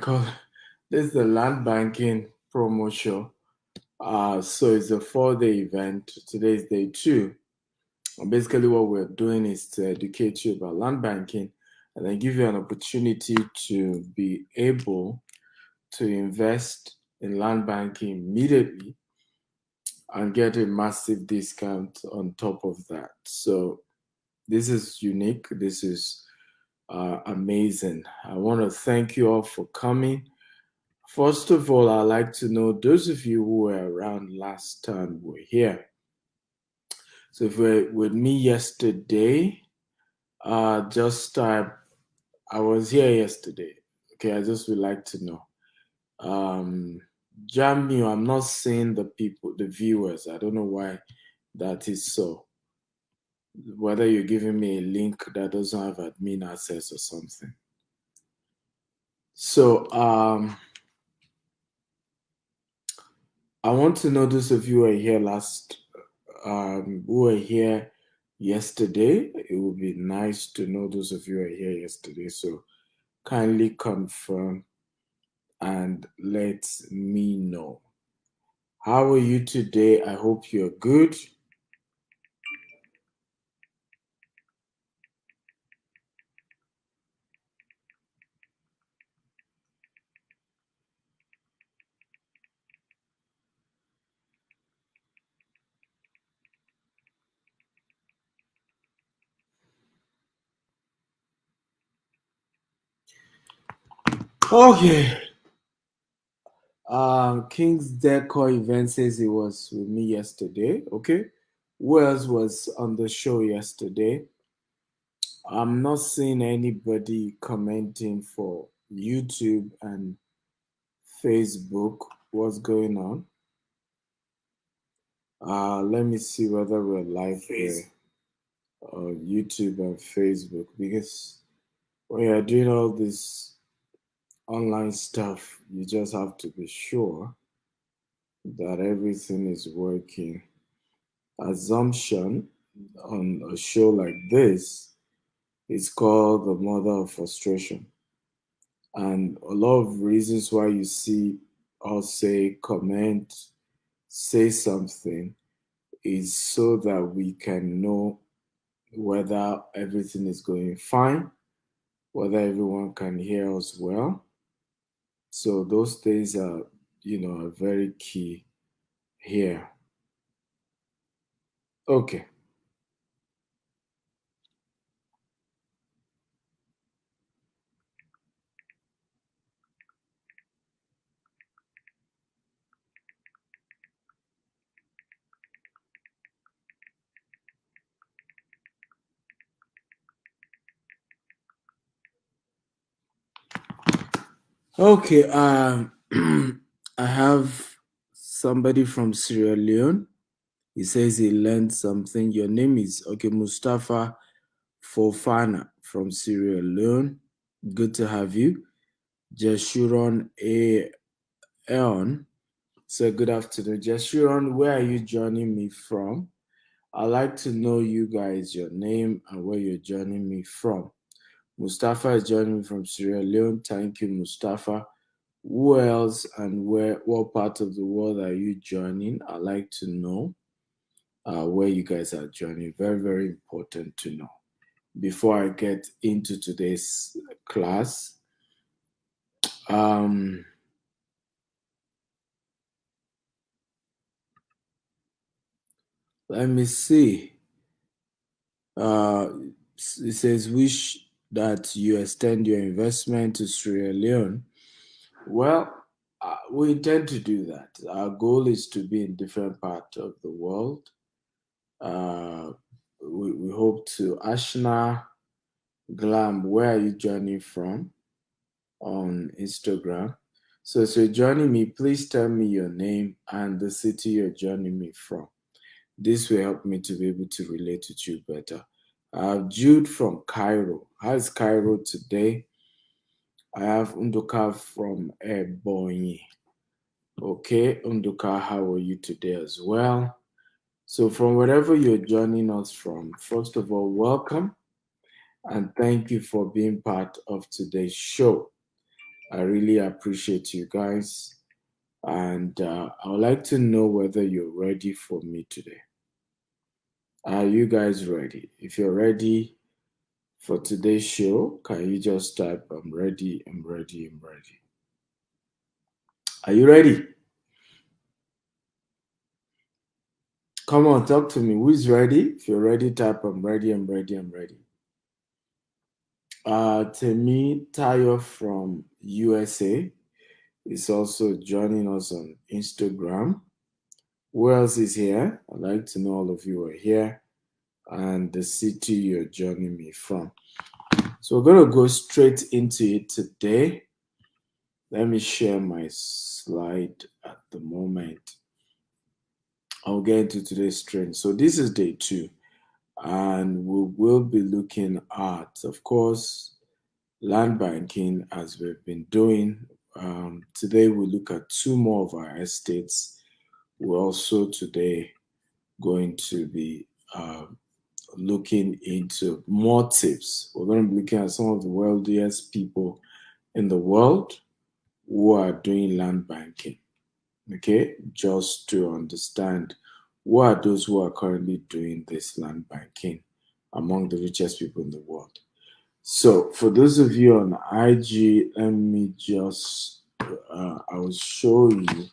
call this is the land banking promo show. So it's a 4-day event. Today is day 2. And basically, what we're doing is to educate you about land banking and then give you an opportunity to be able to invest in land banking immediately and get a massive discount on top of that. So this is unique. This is amazing. I want to thank you all for coming. First of all, I'd like to know those of you who were around last time were here. So if you were with me yesterday, just I was here yesterday. Okay, I just would like to know. Jamie, I'm not seeing the people, the viewers. I don't know why that is so. Whether you're giving me a link that doesn't have admin access or something. So I want to know those of you who were here who were here yesterday. It would be nice to know those of you who were here yesterday. So kindly confirm and let me know. How are you today? I hope you're good. Okay. King's Decor Event says he was with me yesterday. Okay. Who else was on the show yesterday? I'm not seeing anybody commenting for YouTube and Facebook. What's going on? Let me see whether we're live there on YouTube and Facebook, because when you're doing all this online stuff, you just have to be sure that everything is working. Assumption on a show like this is called the mother of frustration. And a lot of reasons why you see us say, comment, say something is so that we can know whether everything is going fine, whether everyone can hear us well. So those things are very key here. Okay. Okay. I have somebody from Sierra Leone. He says he learned something. Your name is Mustafa Fofana from Sierra Leone. Good to have you. Jeshuron Aeon. So good afternoon. Jeshuron, where are you joining me from? I'd like to know you guys, your name and where you're joining me from. Mustafa is joining me from Sierra Leone. Thank you, Mustafa. Who else and what part of the world are you joining? I'd like to know where you guys are joining. Very, very important to know. Before I get into today's class, um, let me see. Uh, it says, wish that you extend your investment to Sierra Leone. Well, we intend to do that. Our goal is to be in different parts of the world. Uh, we hope to. Ashna Glam, where are you joining from on Instagram? So, if you're joining me, please tell me your name and the city you're joining me from. This will help me to be able to relate with you better. Jude from Cairo. How's Cairo today? I have Unduka from Ebonyi. Okay, Unduka, how are you today as well? So, from wherever you're joining us from, first of all, welcome and thank you for being part of today's show. I really appreciate you guys. And I would like to know whether you're ready for me today. Are you guys ready? If you're ready for today's show, can you just type, I'm ready, I'm ready, I'm ready. Are you ready? Come on, talk to me. Who's ready? If you're ready, type, I'm ready, I'm ready, I'm ready. Temi Tayo from USA is also joining us on Instagram. Who else is here? I'd like to know all of you are here and the city you're joining me from. So we're going to go straight into it today. Let me share my slide at the moment. I'll get into today's trend. So this is day 2, and we will be looking at, of course, land banking as we've been doing. Today we look at 2 more of our estates. We're also today going to be looking into more tips. We're going to be looking at some of the wealthiest people in the world who are doing land banking. Okay, just to understand who are those who are currently doing this land banking among the richest people in the world. So, for those of you on IG, let me just, I will show you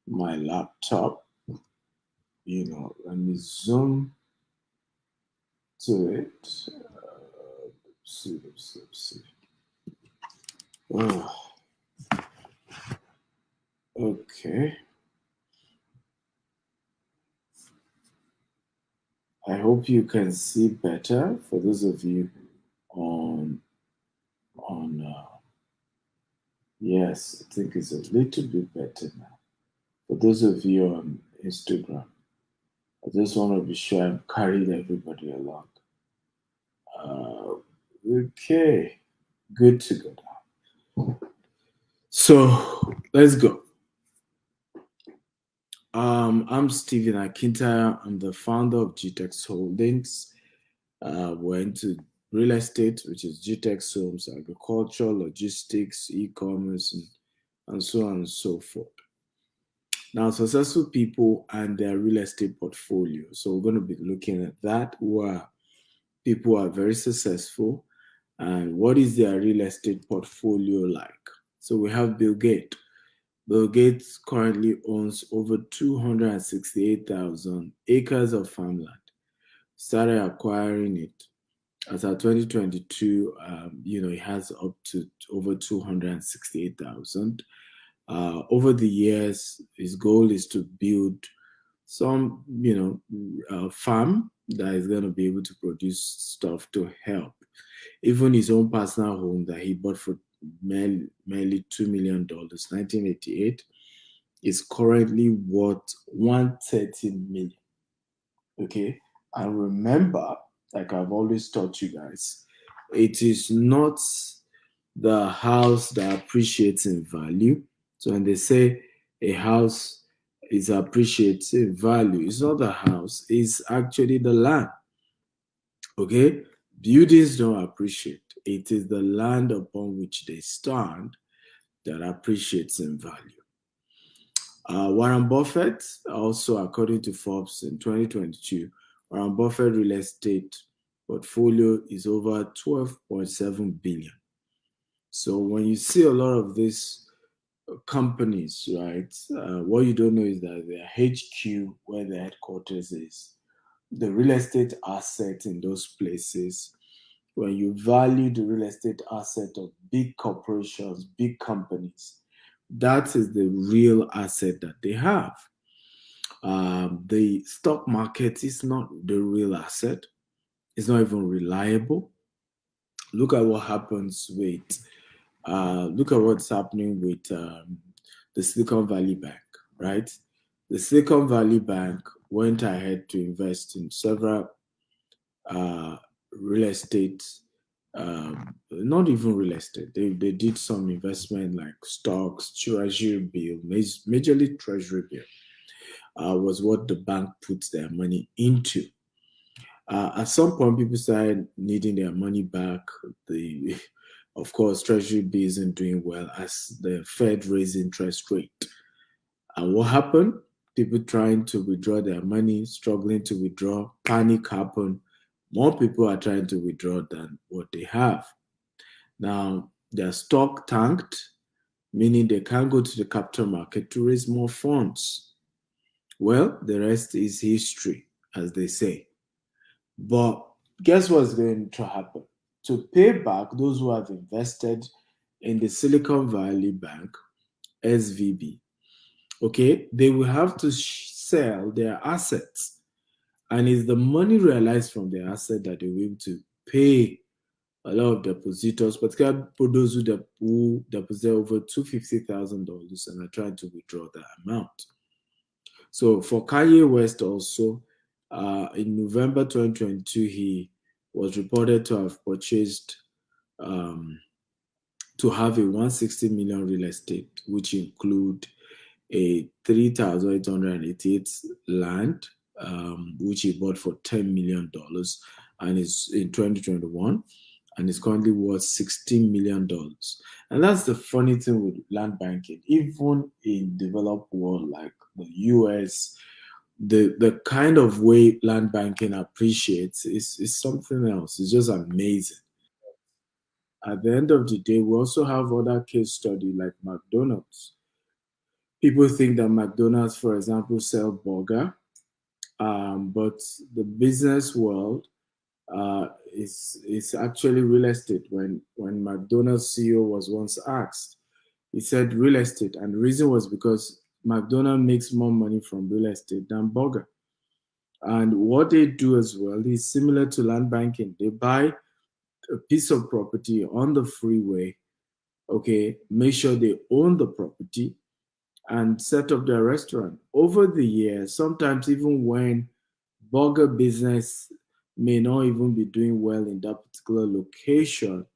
my laptop. Let me zoom to it. Let's see. Oh, okay. I hope you can see better. For those of you on yes, I think it's a little bit better now. For those of you on Instagram, I just want to be sure I'm carrying everybody along. Okay, good to go now. So let's go. I'm Stephen Akintaya. I'm the founder of GTEX Holdings. We're into real estate, which is GTEX Homes, agriculture, logistics, e-commerce, and so on and so forth. Now, successful people and their real estate portfolio. So we're going to be looking at that. Who are people who are very successful, and what is their real estate portfolio like? So we have Bill Gates. Bill Gates currently owns over 268,000 acres of farmland. Started acquiring it as of 2022. He has up to over 268,000. Over the years, his goal is to build some, farm that is going to be able to produce stuff to help. Even his own personal home that he bought for merely $2 million, 1988, is currently worth 130 million. Okay, and remember, like I've always taught you guys, it is not the house that appreciates in value. So when they say a house is appreciating value, it's not the house, it's actually the land. Okay? Buildings don't appreciate. It is the land upon which they stand that appreciates in value. Warren Buffett, also according to Forbes in 2022, Warren Buffett real estate portfolio is over 12.7 billion. So when you see a lot of these companies, right, what you don't know is that their HQ, where their headquarters is, the real estate asset in those places, when you value the real estate asset of big corporations, big companies, that is the real asset that they have. The stock market is not the real asset. It's not even reliable. Look at what happens with, look at what's happening with the Silicon Valley Bank, right? The Silicon Valley Bank went ahead to invest in several real estate, not even real estate. They did some investment like stocks, treasury bill, majorly treasury bill. Was what the bank puts their money into. At some point, people started needing their money back. Of course, Treasury B isn't doing well as the Fed raised interest rate. And what happened? People trying to withdraw their money, struggling to withdraw, panic happened. More people are trying to withdraw than what they have. Now, their stock tanked, meaning they can't go to the capital market to raise more funds. Well, the rest is history, as they say. But guess what's going to happen? To pay back those who have invested in the Silicon Valley Bank, SVB, okay, they will have to sell their assets. And it's the money realized from their asset that they will be able to pay a lot of depositors, particularly for those who deposit over $250,000 and are trying to withdraw that amount. So for Kanye West also, in November 2022, he was reported to have purchased to have a 160 million real estate, which include a 3,888 land, which he bought for $10 million and is in 2021 and is currently worth $16 million. And that's the funny thing with land banking. Even in developed world like the US, the kind of way land banking appreciates is something else. It's just amazing. At the end of the day, we also have other case study like McDonald's. People think that McDonald's, for example, sell burger, but the business world is actually real estate. When McDonald's CEO was once asked, he said real estate, and the reason was because McDonald's makes more money from real estate than burger. And what they do as well is similar to land banking. They buy a piece of property on the freeway, okay, make sure they own the property and set up their restaurant. Over the years, sometimes even when burger business may not even be doing well in that particular location,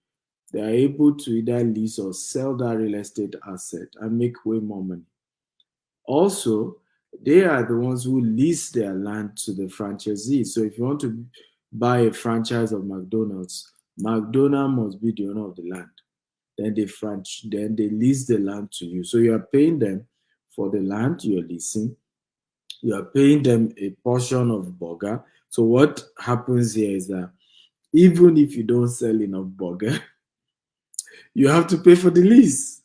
they are able to either lease or sell that real estate asset and make way more money. Also, they are the ones who lease their land to the franchisees. So if you want to buy a franchise of McDonald's, McDonald's must be the owner of the land. Then they lease the land to you. So you are paying them for the land you're leasing. You are paying them a portion of burger. So what happens here is that even if you don't sell enough burger, you have to pay for the lease.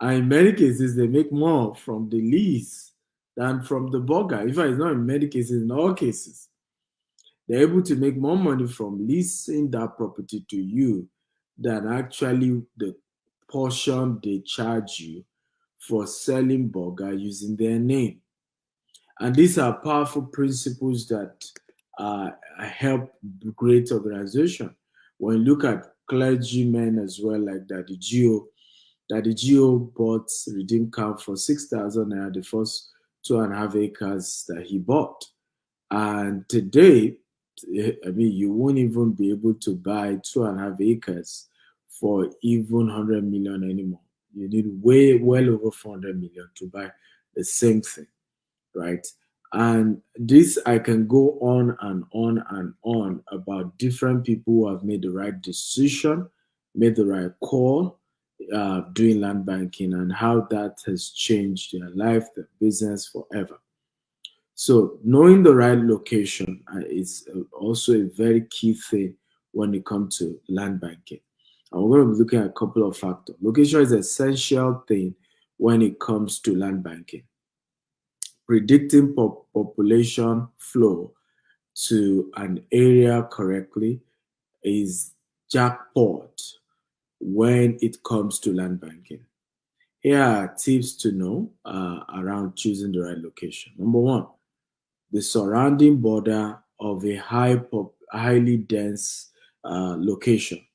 And in many cases, they make more from the lease than from the burger. In fact, it's not in many cases, in all cases. They're able to make more money from leasing that property to you than actually the portion they charge you for selling burger using their name. And these are powerful principles that help great organization. When you look at clergymen as well, like that the GO bought Redeem Camp for 6,000 naira, the first 2.5 acres that he bought. And today, I mean, you won't even be able to buy 2.5 acres for even 100 million anymore. You need well over 400 million to buy the same thing, right? And this, I can go on and on and on about different people who have made the right decision, made the right call, doing land banking, and how that has changed their life, their business forever. So knowing the right location is also a very key thing when it comes to land banking. And we're going to be looking at a couple of factors. Location is an essential thing when it comes to land banking. Predicting population flow to an area correctly is jackpot when it comes to land banking. Here are tips to know around choosing the right location. Number one, the surrounding border of a highly dense location.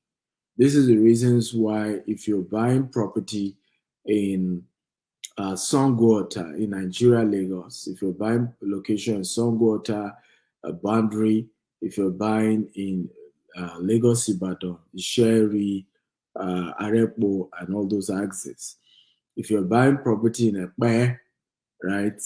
This is the reasons why if you're buying property in Songwater in Nigeria, Lagos, if you're buying a location in Songwater, a boundary, if you're buying in Lagos, Ibadan, Isheri, Arepo, and all those axes. If you're buying property in Ekpe, right,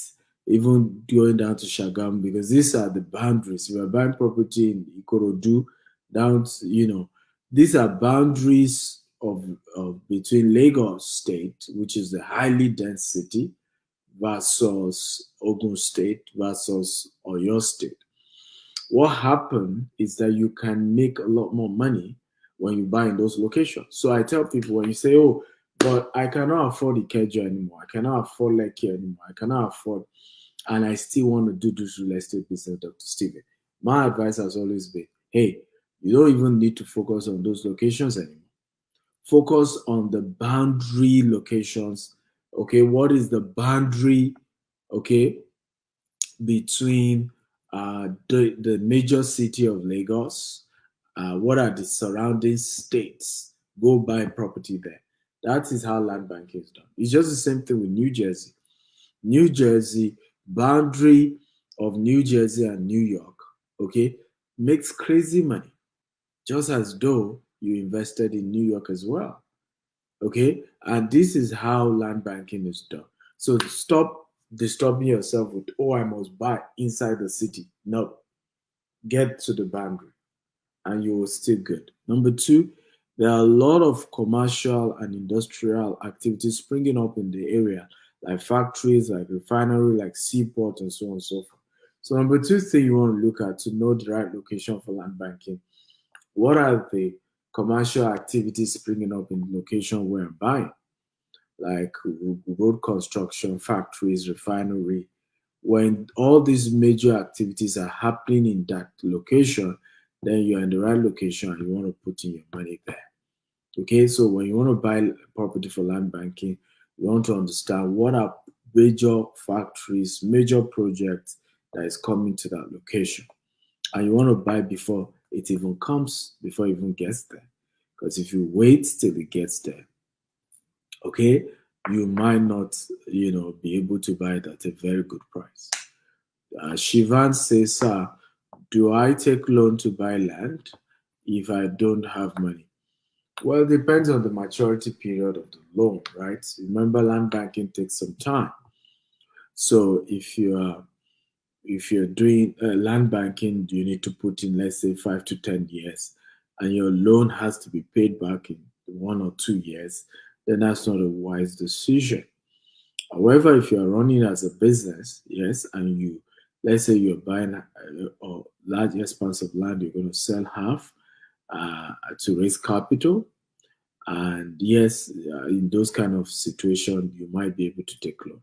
even going down to Shagam, because these are the boundaries. If you're buying property in Ikorodu, down to, these are boundaries of between Lagos State, which is the highly dense city, versus Ogun State versus Oyo State. What happened is that you can make a lot more money when you buy in those locations. So I tell people when you say, "Oh, but I cannot afford Ikeja anymore. I cannot afford Lekki anymore. I cannot afford," and I still want to do this real estate business, Dr. Steven. My advice has always been, hey, you don't even need to focus on those locations anymore. Focus on the boundary locations. Okay, what is the boundary? Okay, between the major city of Lagos, what are the surrounding states? Go buy property there. That is how land banking is done. It's just the same thing with New Jersey. New Jersey, boundary of New Jersey and New York, okay, makes crazy money, just as though you invested in New York as well. Okay, and this is how land banking is done. So stop disturbing yourself with, oh, I must buy inside the city. No, get to the boundary and you will still good. Number two, there are a lot of commercial and industrial activities springing up in the area, like factories, like refinery, like seaport, and so on and so forth. So number two thing you want to look at to know the right location for land banking, what are the commercial activities springing up in the location where I'm buying? Like road construction, factories, refinery. When all these major activities are happening in that location, then you're in the right location and you want to put in your money there. Okay, so when you want to buy property for land banking, you want to understand what are major factories, major projects that is coming to that location. And you want to buy before it even comes, before it even gets there. Because if you wait till it gets there, okay, you might not, be able to buy it at a very good price. Shivan says, sir, do I take loan to buy land if I don't have money? Well, it depends on the maturity period of the loan, right? Remember, land banking takes some time. So if you're doing land banking, you need to put in, let's say, 5 to 10 years, and your loan has to be paid back in 1 or 2 years, then that's not a wise decision. However, if you are running as a business, yes, and let's say you're buying a large expanse of land, you're going to sell half to raise capital, and yes, in those kind of situations, you might be able to take loan.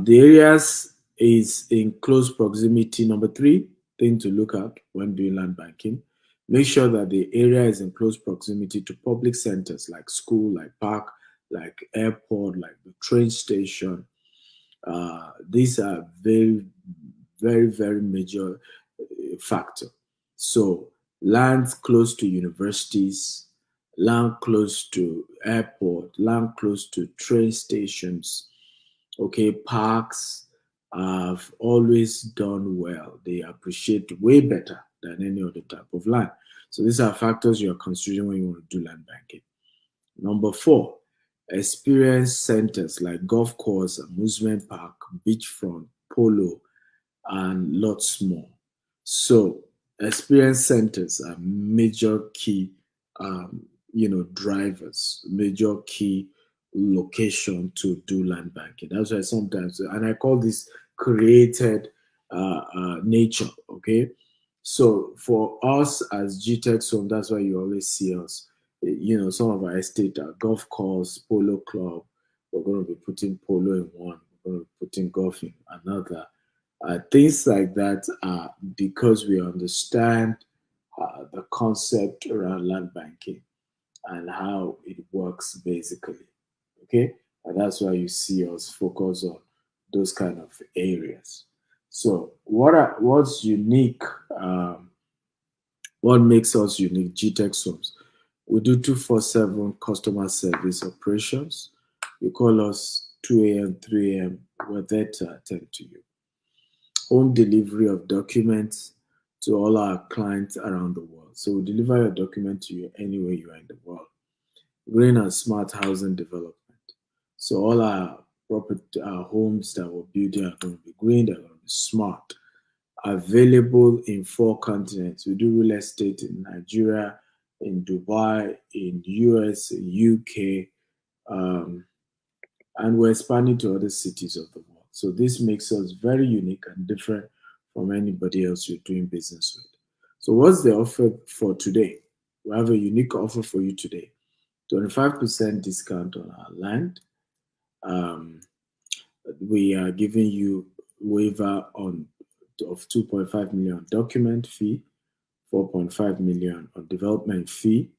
The areas is in close proximity. Number three thing to look at when doing land banking, make sure that the area is in close proximity to public centers like school, like park, like airport, like the train station. These are very, very, very major factor. So land close to universities, land close to airport, land close to train stations, okay, parks have always done well. They appreciate way better than any other type of land. So these are factors you are considering when you want to do land banking. Number four, experience centers like golf course, amusement park, beachfront, polo, and lots more. So experience centers are major key, drivers, major key location to do land banking. That's why sometimes, and I call this created nature. Okay, so for us as GTech Zone, that's why you always see us. Some of our estate are golf course, polo club. We're going to be putting polo in one. We're going to be putting golf in another. Things like that are because we understand the concept around land banking and how it works basically. Okay, and that's why you see us focus on those kind of areas. So what's unique? What makes us unique? GTech Homes. We do 247 customer service operations. You call us 2 a.m., 3 a.m. We're there to attend to you. Home delivery of documents to all our clients around the world. So we deliver your document to you anywhere you are in the world. Green and smart housing development. So all our property, our homes that we're building are going to be green, they're going to be smart. Available in 4 continents. We do real estate in Nigeria, in Dubai, in US, UK, um, and we're expanding to other cities of the world. So this makes us very unique and different from anybody else you're doing business with. So what's the offer for today? We have a unique offer for you today. 25% discount on our land. Um, we are giving you waiver on of 2.5 million document fee, 4.5 million on development fee,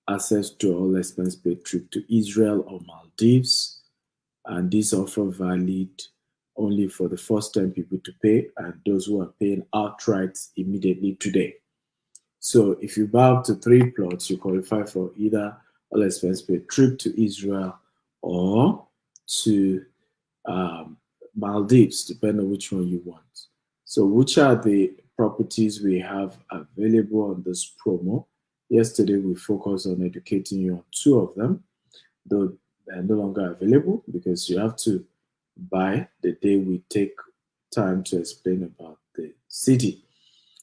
access to all expense paid trip to Israel or Maldives, and this offer valid only for the first time people to pay and those who are paying outright immediately today. So if you buy up to 3 plots, you qualify for either all expense paid trip to Israel or to um, Maldives, depending on which one you want. So, which are the properties we have available on this promo? Yesterday, we focused on educating you on two of them, though they're no longer available because you have to buy the day we take time to explain about the city.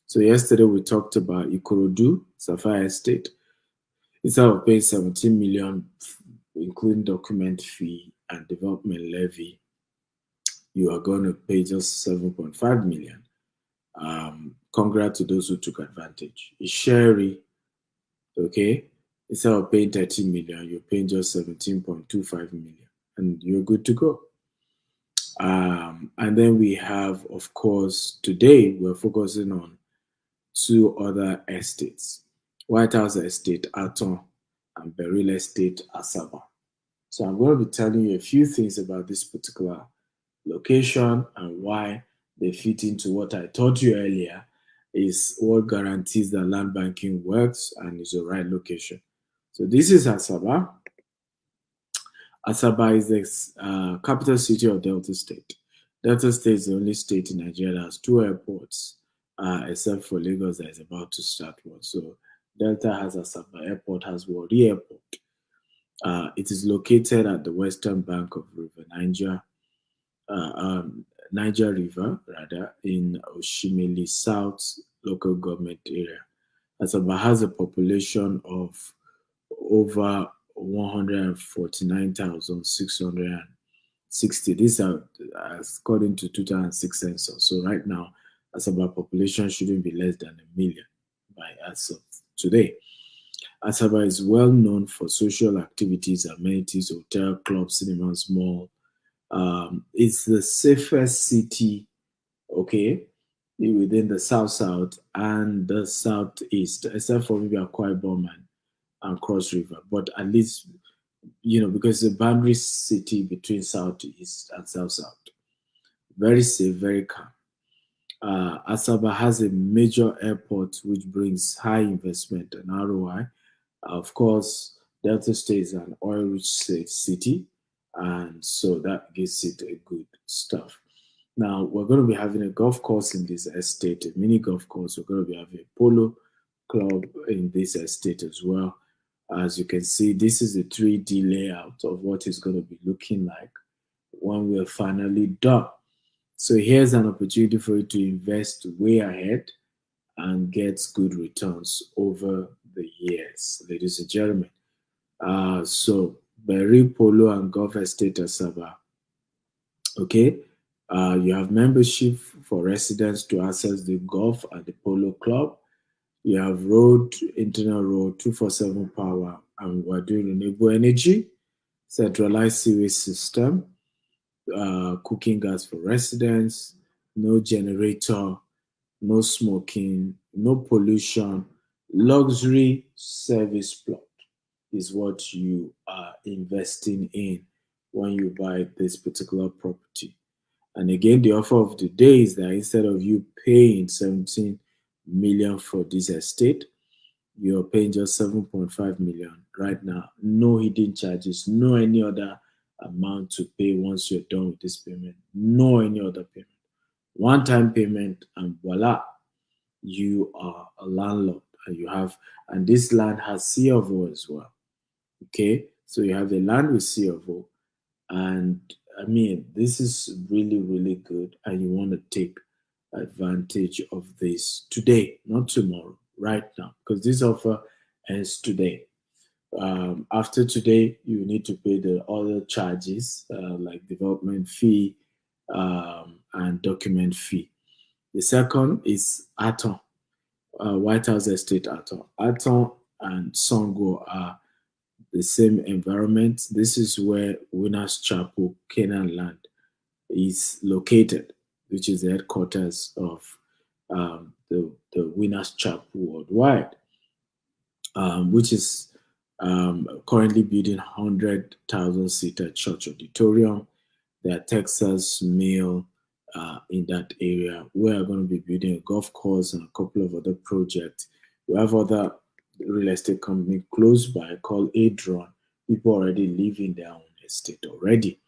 So, yesterday, we talked about Ikorodu, Sapphire Estate. Instead of paying 17 million, including document fee and development levy, you are going to pay just 7.5 million. Congrats to those who took advantage. Sherry, okay, instead of paying 13 million, you're paying just 17.25 million, and you're good to go. And then we have, of course, today we're focusing on two other estates: White House Estate, Aton, and Beryl Estate, Asaba. So I'm going to be telling you a few things about this particular location and why they fit into what I taught you earlier is what guarantees that land banking works and is the right location. So this is Asaba. Asaba is the capital city of Delta State. Delta State is the only state in Nigeria that has two airports, except for Lagos that is about to start one. So Delta has Asaba Airport, has Warri Airport. It is located at the western bank of River Niger, uh, um, Niger River, rather, in Oshimili South local government area. Asaba has a population of over 149,660. These are according to 2006 census. So right now, Asaba population shouldn't be less than a million by as of today. Asaba is well known for social activities, amenities, hotel, clubs, cinemas, mall. It's the safest city, okay, within the South South and the Southeast, except for maybe Akwa Ibom and Cross River. But at least, because it's a boundary city between Southeast and South South. Very safe, very calm. Asaba has a major airport which brings high investment and ROI. Of course, Delta State is an oil-rich city, and so that gives it a good stuff. Now, we're going to be having a golf course in this estate, a mini golf course. We're going to be having a polo club in this estate as well. As you can see, this is the 3D layout of what it's going to be looking like when we're finally done. So here's an opportunity for you to invest way ahead and get good returns over the years, ladies and gentlemen. So Berry Polo and Golf Estate Asaba. Okay, you have membership for residents to access the golf and the polo club. You have internal road, 247 power, and we're doing renewable energy, centralized sewage system, cooking gas for residents, no generator, no smoking, no pollution, luxury service plot is what you are investing in when you buy this particular property. And again, the offer of the day is that instead of you paying 17 million for this estate, you're paying just 7.5 million right now. No hidden charges, no any other amount to pay once you're done with this payment. No any other payment. One time payment, and voila, you are a landlord and and this land has CFO as well. Okay, so you have a land with CFO, and I mean, this is really, really good, and you want to take advantage of this today, not tomorrow, right now, because this offer ends today. After today, you need to pay the other charges like development fee and document fee. The second is Aton, White House Estate Aton. Aton and Songo are the same environment. This is where Winners Chapel, Canaan Land, is located, which is the headquarters of the Winners Chapel Worldwide, which is currently building 100,000 seater church auditorium. There are Texas Mill in that area. We are going to be building a golf course and a couple of other projects. We have other real estate company close by called Adron. People already live in their own estate already.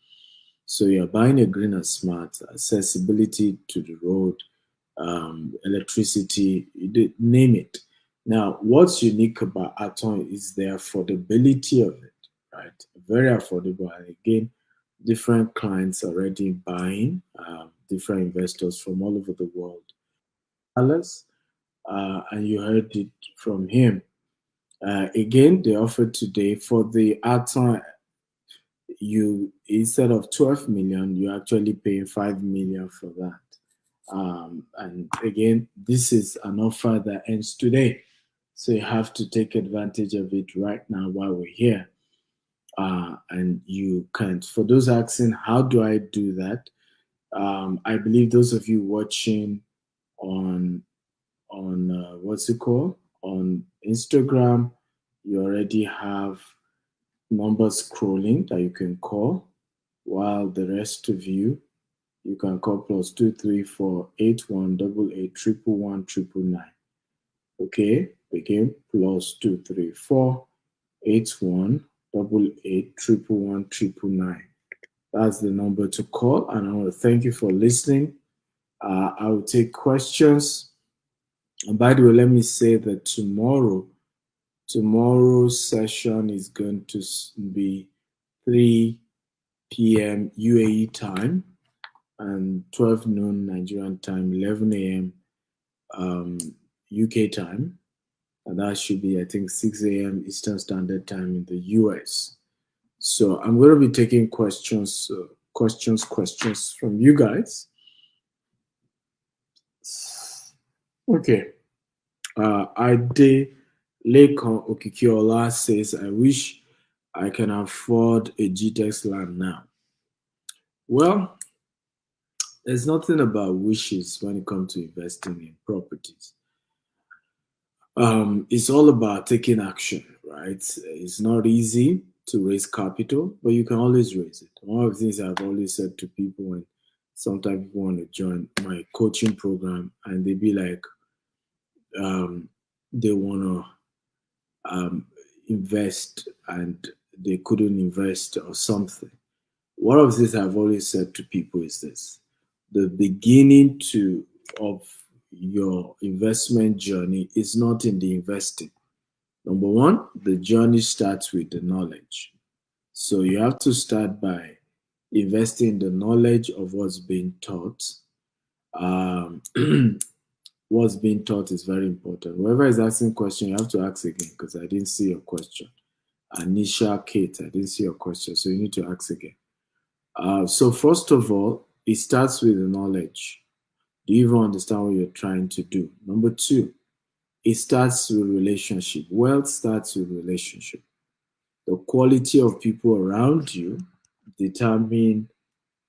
So you're buying a green and smart, accessibility to the road, electricity, name it. Now, what's unique about Aton is the affordability of it, right? Very affordable. And again, different clients already buying, different investors from all over the world. Alice, and you heard it from him. Again, they offered today for the Aton, you instead of 12 million, you're actually paying 5 million for that. And again, this is an offer that ends today. So you have to take advantage of it right now while we're here. And you can't. For those asking, how do I do that? I believe those of you watching on what's it called on Instagram, you already have numbers scrolling that you can call, while the rest of you can call +234 8188 111 999. Okay, again +234 8188 111 999. That's the number to call, and I want to thank you for listening. I will take questions. And by the way, let me say that tomorrow's session is going to be 3 p.m. UAE time and 12 noon Nigerian time, 11 a.m. UK time, and that should be, I think, 6 a.m. Eastern Standard Time in the US. So I'm going to be taking questions from you guys. Okay. Ade Lekan Okikiola says, I wish I can afford a GTEx land now. Well, there's nothing about wishes when it comes to investing in properties. It's all about taking action, right? It's not easy to raise capital, but you can always raise it. One of the things I've always said to people when sometimes people want to join my coaching program and they be like, they want to invest and they couldn't invest or something. One of the things I've always said to people is this: the beginning of your investment journey is not in the investing. Number one, the journey starts with the knowledge. So you have to start by investing in the knowledge of what's being taught. Um, what's being taught is very important. Whoever is asking question, you have to ask again because I didn't see your question. Anisha Kate, I didn't see your question, so you need to ask again. So first of all, it starts with the knowledge. Do you even understand what you're trying to do? Number two, it starts with relationship. Wealth starts with relationship. The quality of people around you determine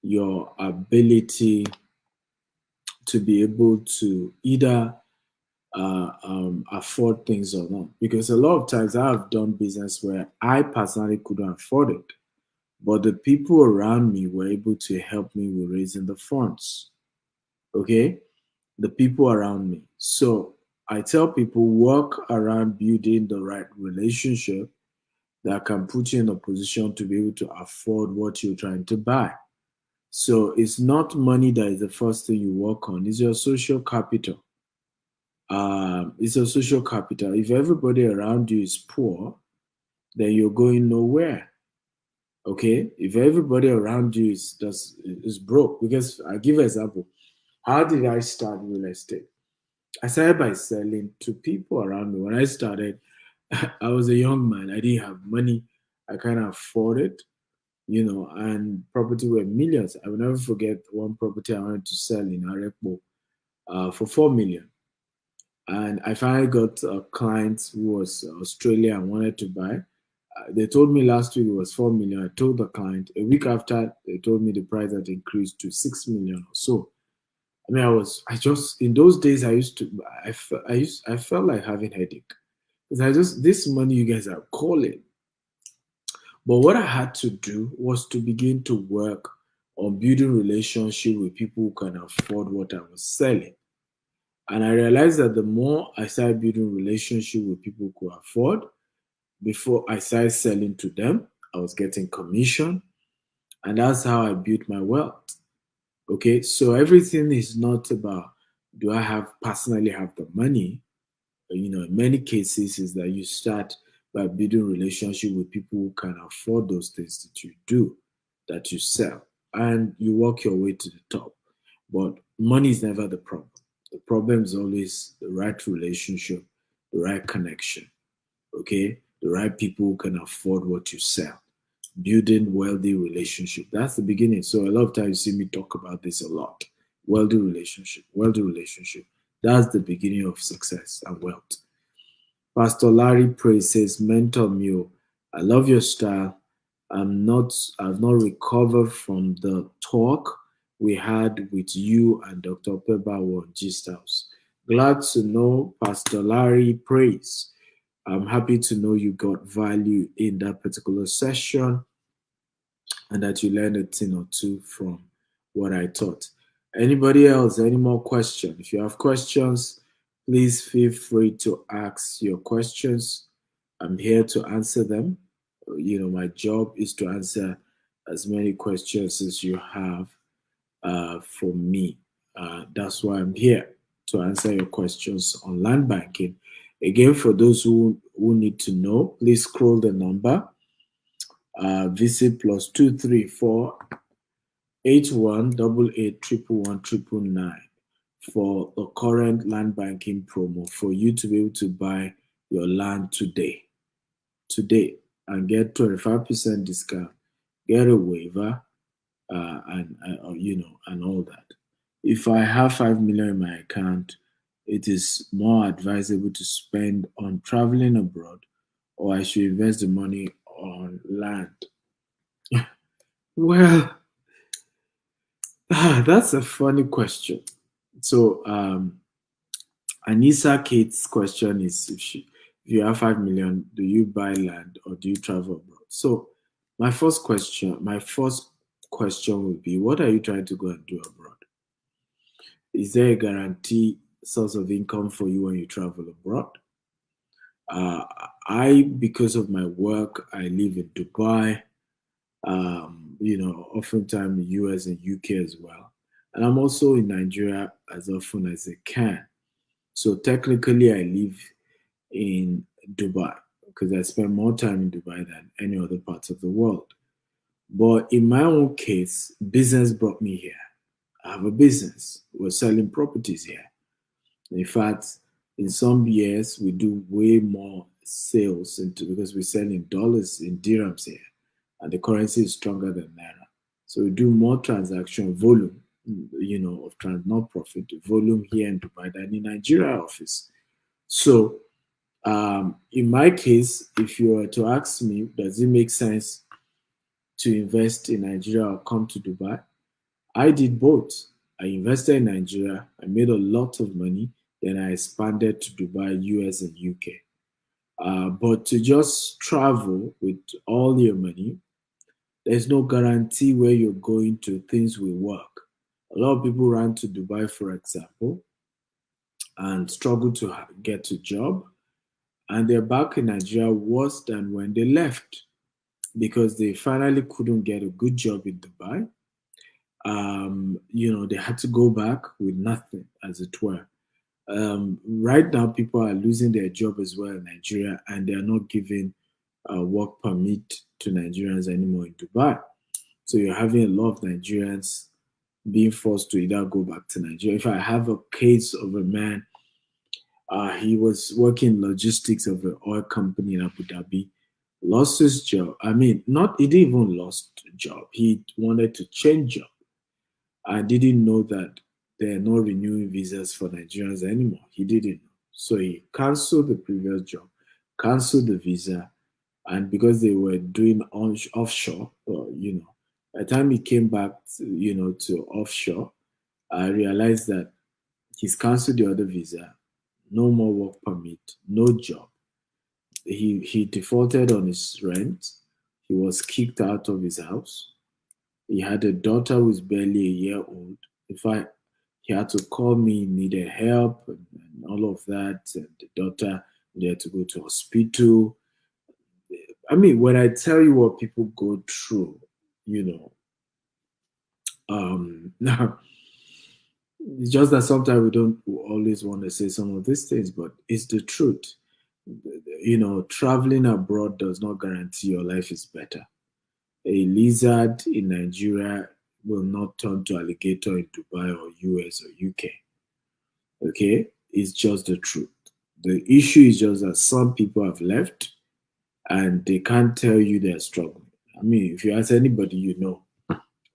your ability to be able to either afford things or not. Because a lot of times I have done business where I personally couldn't afford it, but the people around me were able to help me with raising the funds. Okay, the people around me. So I tell people work around building the right relationship that can put you in a position to be able to afford what you're trying to buy. So it's not money that is the first thing you work on, it's your social capital. It's a social capital. If everybody around you is poor, then you're going nowhere. Okay, if everybody around you is broke, because I give an example. How did I start real estate? I started by selling to people around me. When I started, I was a young man. I didn't have money. I can't afford it, and property were millions. I will never forget one property I wanted to sell in Arepo for 4 million. And I finally got a client who was Australia and wanted to buy. They told me last week it was 4 million. I told the client a week after they told me the price had increased to 6 million or so. I mean, I just in those days I used to, I felt like having headache because this money you guys are calling. But what I had to do was to begin to work on building relationship with people who can afford what I was selling. And I realized that the more I started building relationship with people who could afford, before I started selling to them, I was getting commission. And that's how I built my wealth. Okay. So everything is not about do I have personally have the money? In many cases is that you start by building relationship with people who can afford those things that you do, that you sell, and you work your way to the top. But money is never the problem. The problem is always the right relationship, the right connection, okay, the right people who can afford what you sell. Building wealthy relationship. That's the beginning. So a lot of times you see me talk about this a lot. Wealthy relationship, wealthy relationship. That's the beginning of success and wealth. Pastor Larry Praise says, Mentor Mule, I love your style. I've not recovered from the talk we had with you and Dr. Pebawo on Gist House. Glad to know Pastor Larry Praise. I'm happy to know you got value in that particular session and that you learned a thing or two from what I taught. Anybody else, any more questions? If you have questions, please feel free to ask your questions. I'm here to answer them. My job is to answer as many questions as you have for me. That's why I'm here to answer your questions on land banking. Again, for those who need to know, please scroll the number. Visit +234 8188 for the current land banking promo for you to be able to buy your land today, and get 25% discount, get a waiver, and all that. If I have 5 million in my account, it is more advisable to spend on traveling abroad, or I should invest the money on land. Well, that's a funny question. So, Anissa Kate's question is if you have 5 million, do you buy land or do you travel abroad? So, my first question would be, what are you trying to go and do abroad? Is there a guarantee source of income for you when you travel abroad? Uh, because of my work, I live in Dubai, oftentimes US and UK as well. And I'm also in Nigeria as often as I can. So technically, I live in Dubai because I spend more time in Dubai than any other parts of the world. But in my own case, business brought me here. I have a business. We're selling properties here. In fact, in some years, we do way more sales because we sell in dollars, in dirhams here, and the currency is stronger than naira. So we do more transaction volume, not profit, volume here in Dubai than in Nigeria office. So in my case, if you were to ask me, does it make sense to invest in Nigeria or come to Dubai? I did both. I invested in Nigeria, I made a lot of money, then I expanded to Dubai, US, and UK. But to just travel with all your money, there's no guarantee where you're going to, things will work. A lot of people run to Dubai, for example, and struggle to get a job, and they're back in Nigeria worse than when they left because they finally couldn't get a good job in Dubai. They had to go back with nothing, as it were. Right now, people are losing their job as well in Nigeria, and they are not giving a work permit to Nigerians anymore in Dubai. So you're having a lot of Nigerians being forced to either go back to Nigeria. If I have a case of a man He was working logistics of an oil company in Abu Dhabi. Lost his job. I mean, not he didn't even lost job. He wanted to change job. I didn't know that they're not renewing visas for Nigerians anymore. He didn't know. So he canceled the previous job, canceled the visa, and because they were doing offshore, by the time he came back, to offshore, I realized that he's canceled the other visa, no more work permit, no job. He defaulted on his rent. He was kicked out of his house. He had a daughter who's barely a year old. In fact, he had to call me, needed help, and all of that. And the daughter needed to go to hospital. I mean, when I tell you what people go through, you know, now it's just that sometimes we don't always want to say some of these things, but it's the truth. Traveling abroad does not guarantee your life is better. A lizard in Nigeria will not turn to alligator in Dubai or US or UK. Okay? It's just the truth. The issue is just that some people have left and they can't tell you they're struggling. I mean, if you ask anybody you know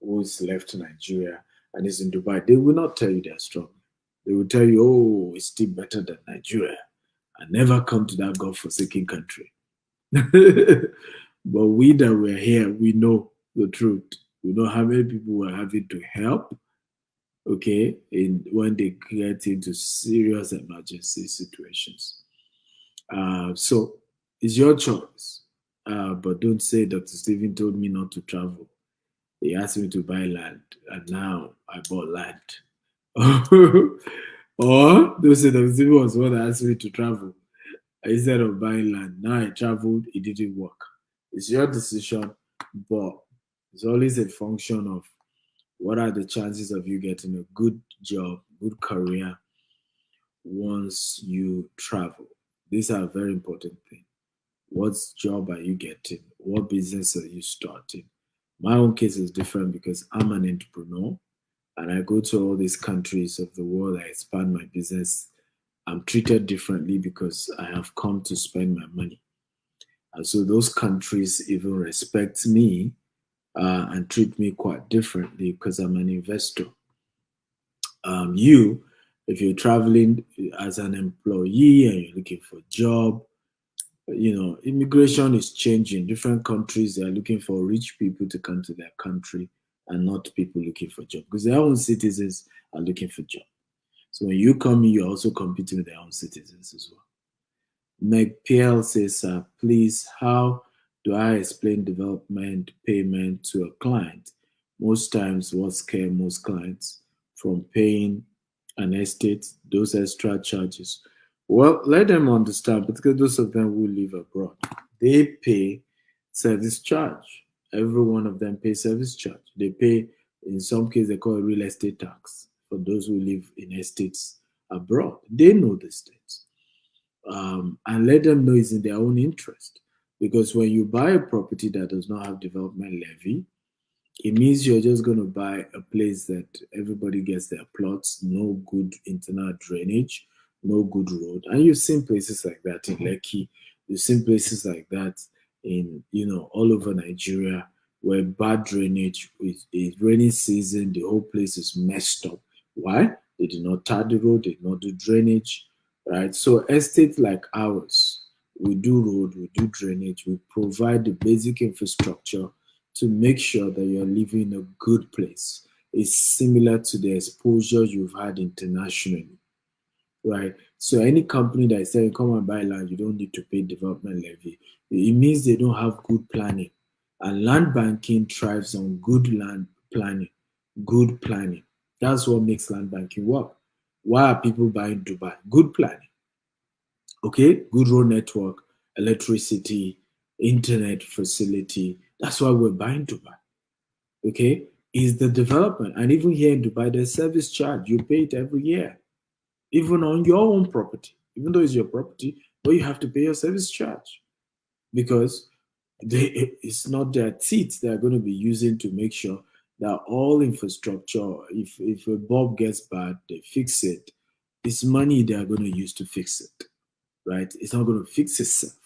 who's left Nigeria and is in Dubai, they will not tell you they're struggling. They will tell you, oh, it's still better than Nigeria. And never come to that God-forsaken country. But we that were here, we know the truth. We know how many people were having to help, okay, when they get into serious emergency situations. So it's your choice. But don't say Dr. Stephen told me not to travel. He asked me to buy land, and now I bought land. Or don't say Dr. Stephen was the one that asked me to travel instead of buying land. Now I traveled, it didn't work. It's your decision, but it's always a function of what are the chances of you getting a good job, good career once you travel. These are very important things. What job are you getting? What business are you starting? My own case is different because I'm an entrepreneur and I go to all these countries of the world. I expand my business. I'm treated differently because I have come to spend my money. And so those countries even respect me and treat me quite differently because I'm an investor. If you're traveling as an employee and you're looking for a job, immigration is changing. Different countries, they're looking for rich people to come to their country and not people looking for job because their own citizens are looking for job. So when you come in, you're also competing with their own citizens as well. Meg PL says, please, how do I explain development payment to a client? Most times, what scare most clients from paying an estate, those extra charges? Well, let them understand, because those of them who live abroad, they pay service charge. Every one of them pay service charge. They pay, in some cases, they call it real estate tax for those who live in estates abroad. They know these things, and let them know it's in their own interest. Because when you buy a property that does not have development levy, it means you're just going to buy a place that everybody gets their plots, no good internal drainage, no good road. And you've seen places like that in Lekki, you've seen places like that in, all over Nigeria, where bad drainage, with a rainy season, the whole place is messed up. Why? They did not tar the road, they did not do drainage, right? So estates like ours, we do road, we do drainage, we provide the basic infrastructure to make sure that you're living in a good place. It's similar to the exposure you've had internationally, right? So any company that is saying, come and buy land, you don't need to pay development levy, it means they don't have good planning. And land banking thrives on good land planning, good planning. That's what makes land banking work. Why are people buying Dubai? Good planning. Okay, good road network, electricity, internet facility. That's why we're buying Dubai. Okay, is the development. And even here in Dubai, there's service charge. You pay it every year, even on your own property, even though it's your property, but you have to pay your service charge because it's not their teeth they're going to be using to make sure that all infrastructure, if a bulb gets bad, they fix it. it's money they are going to use to fix it, right? It's not going to fix itself.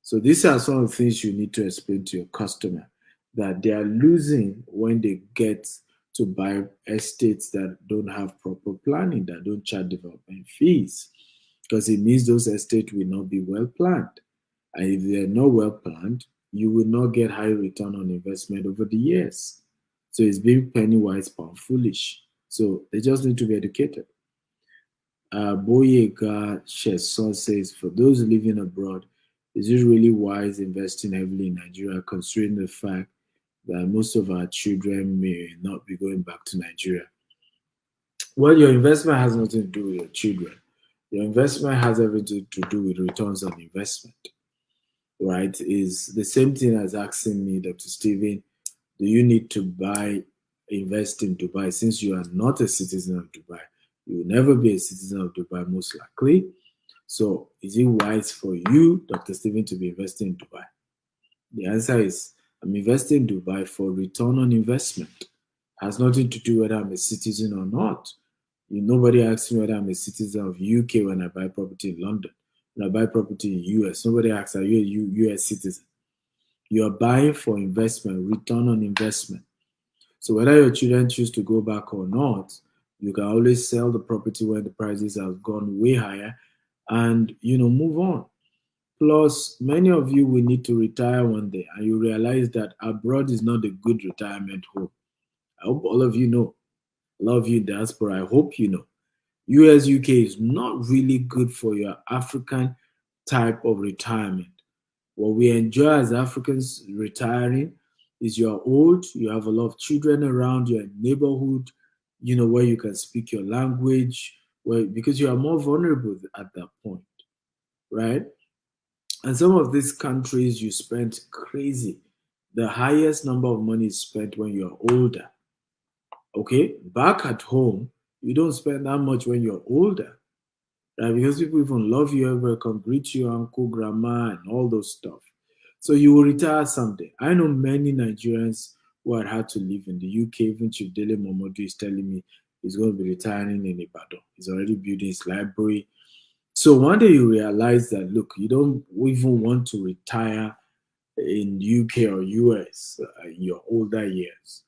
So these are some of the things you need to explain to your customer that they are losing when they get to buy estates that don't have proper planning, that don't charge development fees, because it means those estates will not be well planned. And if they're not well planned, you will not get high return on investment over the years. So it's being penny wise, pound foolish. So they just need to be educated. Boyega Sheson says, for those living abroad, is it really wise investing heavily in Nigeria, considering the fact that most of our children may not be going back to Nigeria? Well, your investment has nothing to do with your children. Your investment has everything to do with returns on investment, right? Is the same thing as asking me, Dr. Stephen, do you need to invest in Dubai since you are not a citizen of Dubai? You will never be a citizen of Dubai, most likely. So, is it wise for you, Dr. Stephen, to be investing in Dubai? The answer is I'm investing in Dubai for return on investment. It has nothing to do whether I'm a citizen or not. Nobody asks me whether I'm a citizen of UK when I buy property in London. When I buy property in US, nobody asks, are you a US citizen? You are buying for investment, return on investment. So whether your children choose to go back or not, you can always sell the property when the prices have gone way higher and move on. Plus, many of you will need to retire one day and you realize that abroad is not a good retirement home. I hope all of you know. A lot of you diaspora, I hope you know. US, UK is not really good for your African type of retirement. What we enjoy as Africans retiring is you're old, you have a lot of children around, you're in neighborhood, where you can speak your language, because you are more vulnerable at that point, right? And some of these countries you spend crazy. The highest number of money is spent when you're older. Okay, back at home, you don't spend that much when you're older, right? Because people even love you, everybody can greet you, uncle, grandma, and all those stuff. So you will retire someday. I know many Nigerians who had had to live in the UK. Even Chief Dele Momodu is telling me he's going to be retiring in Ibadan. He's already building his library. So one day you realize that, look, you don't even want to retire in UK or US in your older years.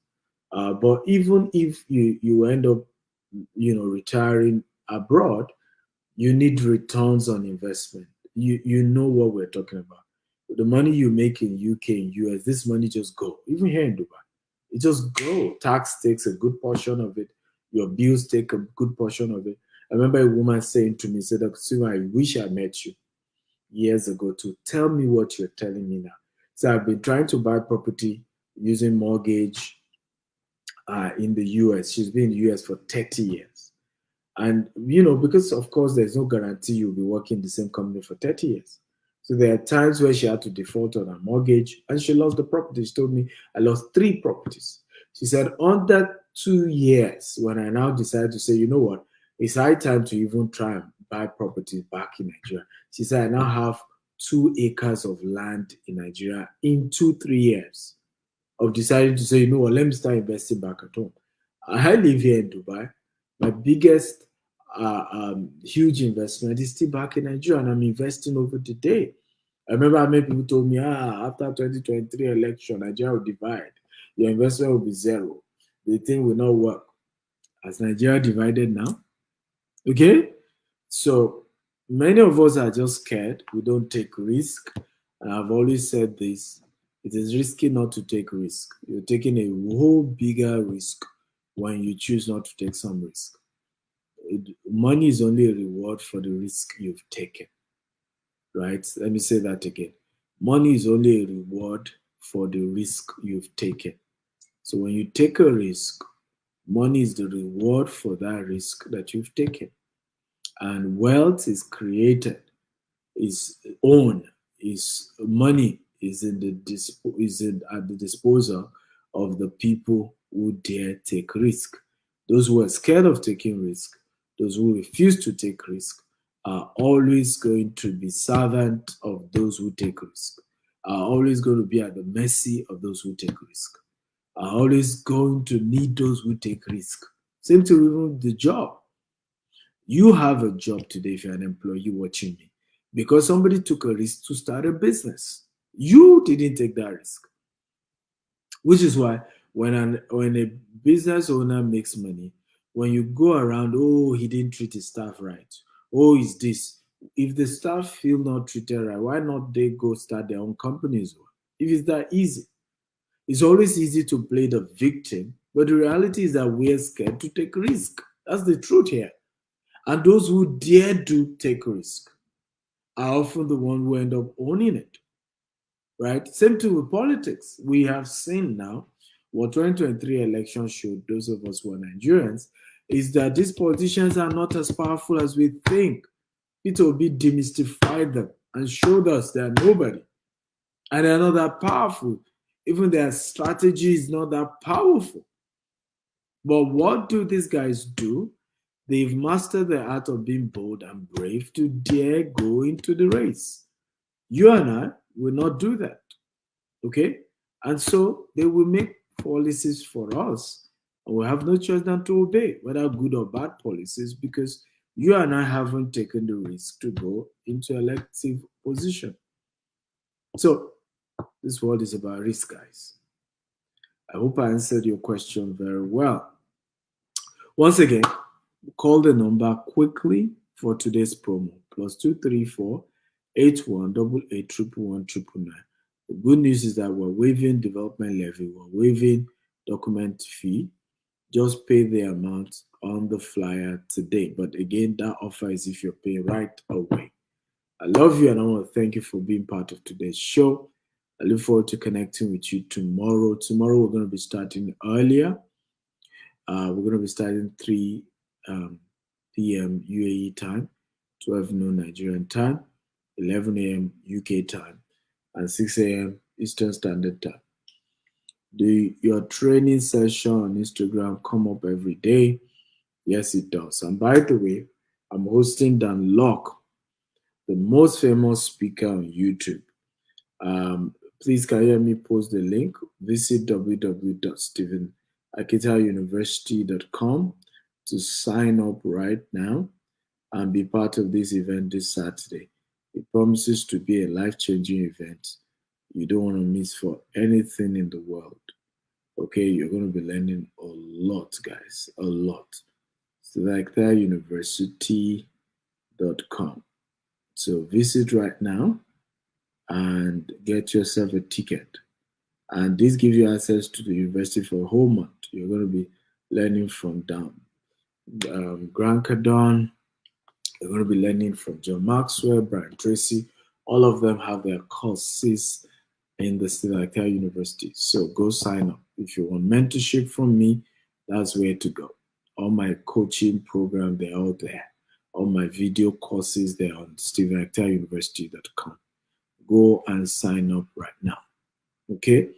But even if you end up, retiring abroad, you need returns on investment. You know what we're talking about. The money you make in UK and US, this money just go. Even here in Dubai, it just go. Tax takes a good portion of it. Your bills take a good portion of it. I remember a woman saying to me, said, I wish I met you years ago to tell me what you're telling me now. So I've been trying to buy property using mortgage in the US. She's been in the US for 30 years. And, because of course there's no guarantee you'll be working in the same company for 30 years. So there are times where she had to default on her mortgage and she lost the property. She told me, I lost 3 properties. She said, under 2 years, when I now decided to say, you know what, it's high time to even try and buy properties back in Nigeria. She said, I now have 2 acres of land in Nigeria in 2-3 years of deciding to say, you know what, let me start investing back at home. I live here in Dubai. My biggest huge investment is still back in Nigeria, and I'm investing over the day. I remember how many people told me, after 2023 election, Nigeria will divide. Your investment will be zero. The thing will not work. As Nigeria divided now, okay? So many of us are just scared. We don't take risk. And I've always said this. It is risky not to take risk. You're taking a whole bigger risk when you choose not to take some risk. Money is only a reward for the risk you've taken, right? Let me say that again. Money is only a reward for the risk you've taken. So when you take a risk, money is the reward for that risk that you've taken. And wealth is created, is owned, is money is at the disposal of the people who dare take risk. Those who are scared of taking risk, those who refuse to take risk, are always going to be servant of those who take risk, are always going to be at the mercy of those who take risk, are always going to need those who take risk. Same to even the job. You have a job today if you're an employee watching me because somebody took a risk to start a business. You didn't take that risk, which is why when a business owner makes money, when you go around, oh, he didn't treat his staff right. Oh, is this? If the staff feel not treated right, why not they go start their own companies? If it's that easy, it's always easy to play the victim, but the reality is that we're scared to take risk. That's the truth here. And those who dare to take risk are often the one who end up owning it, right? Same thing with politics. We have seen now what 2023 elections showed those of us who are Nigerians is that these politicians are not as powerful as we think. It will be demystified them and showed us they're nobody. And they're not that powerful. Even their strategy is not that powerful. But what do these guys do? They've mastered the art of being bold and brave to dare go into the race. You and I will not do that. Okay? And so they will make policies for us. And we have no choice than to obey, whether good or bad policies, because you and I haven't taken the risk to go into elective position. So this world is about risk, guys. I hope I answered your question very well. Once again, call the number quickly for today's promo +234 8188 111 The good news is that we're waiving development levy, we're waiving document fee. Just pay the amount on the flyer today. But again, that offer is if you're paying right away. I love you and I want to thank you for being part of today's show. I look forward to connecting with you tomorrow. Tomorrow we're going to be starting earlier. We're going to be starting 3 p.m. UAE time, 12 noon Nigerian time, 11 a.m. UK time, and 6 a.m. Eastern Standard Time. Your training session on Instagram come up every day? Yes, it does. And by the way, I'm hosting Dan Locke, the most famous speaker on YouTube. Please can you hear me post the link? Visit www.stephenakitauniversity.com to sign up right now and be part of this event this Saturday. It promises to be a life-changing event you don't want to miss for anything in the world. Okay, you're going to be learning a lot, guys, a lot. StephenAkitaUniversity.com. So visit right now and get yourself a ticket. And this gives you access to the university for a whole month. You're going to be learning from Grant Cardone. You're going to be learning from John Maxwell, Brian Tracy. All of them have their courses in the Stephen Akita University. So go sign up. If you want mentorship from me, that's where to go. All my coaching program, they're all there. All my video courses, they're on StephenAkitaUniversity.com. Go and sign up right now. Okay?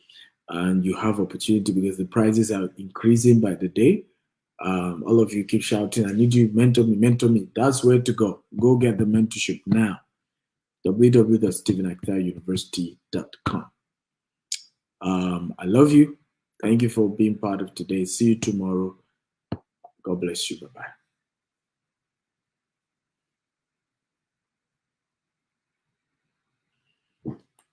And you have opportunity because the prices are increasing by the day. All of you keep shouting, I need you, mentor me, mentor me. That's where to go. Go get the mentorship now. www.stephenakitauniversity.com. I love you. Thank you for being part of today. See you tomorrow. God bless you. Bye-bye.